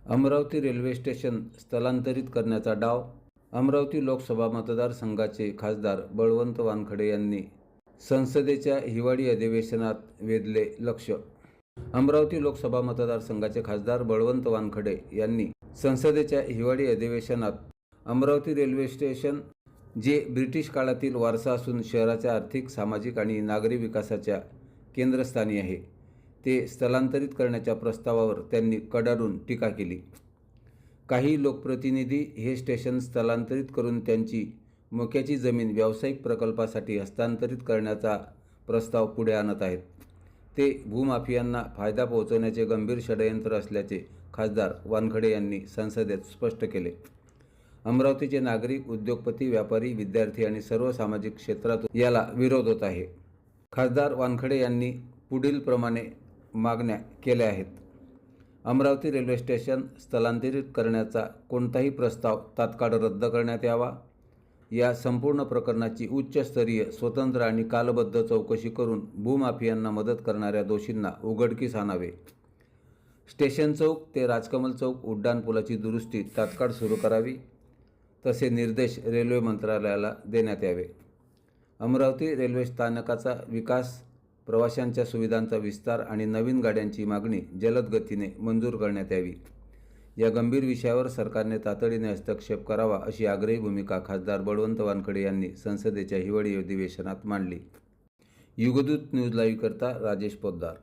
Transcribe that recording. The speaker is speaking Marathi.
अमरावती रेल्वे स्टेशन स्थलांतरित करण्याचा डाव. अमरावती लोकसभा मतदारसंघाचे खासदार बळवंत वानखडे यांनी संसदेच्या हिवाळी अधिवेशनात वेधले लक्ष. अमरावती लोकसभा मतदारसंघाचे खासदार बळवंत वानखडे यांनी संसदेच्या हिवाळी अधिवेशनात अमरावती रेल्वे स्टेशन, जे ब्रिटिश काळातील वारसा असून शहराच्या आर्थिक, सामाजिक आणि नागरी विकासाच्या केंद्रस्थानी आहे, ते स्थलांतरित करण्याच्या प्रस्तावावर त्यांनी कडाडून टीका केली. काही लोकप्रतिनिधी हे स्टेशन स्थलांतरित करून त्यांची मोक्याची जमीन व्यावसायिक प्रकल्पासाठी हस्तांतरित करण्याचा प्रस्ताव पुढे आणत आहेत. ते भूमाफियांना फायदा पोहोचवण्याचे गंभीर षडयंत्र असल्याचे खासदार वानखडे यांनी संसदेत स्पष्ट केले. अमरावतीचे नागरिक, उद्योगपती, व्यापारी, विद्यार्थी आणि सर्व सामाजिक क्षेत्रातून याला विरोध होत आहे. खासदार वानखडे यांनी पुढीलप्रमाणे मागण्या केल्या आहेत. अमरावती रेल्वे स्टेशन स्थलांतरित करण्याचा कोणताही प्रस्ताव तात्काळ रद्द करण्यात यावा. या संपूर्ण प्रकरणाची उच्चस्तरीय, स्वतंत्र आणि कालबद्ध चौकशी करून भूमाफियांना मदत करणाऱ्या दोषींना उघडकीस आणावे. स्टेशन चौक ते राजकमल चौक उड्डाणपुलाची दुरुस्ती तात्काळ सुरू करावी, तसे निर्देश रेल्वे मंत्रालयाला देण्यात यावे. अमरावती रेल्वे स्थानकाचा विकास, प्रवाशांच्या सुविधांचा विस्तार आणि नवीन गाड्यांची मागणी जलद गतीने मंजूर करण्यात यावी. या गंभीर विषयावर सरकारने तातडीने हस्तक्षेप करावा, अशी आग्रही भूमिका खासदार बळवंत वानखडे यांनी संसदेच्या हिवाळी अधिवेशनात मांडली. युगदूत न्यूज लाईव्ह करता राजेश पोद्दार.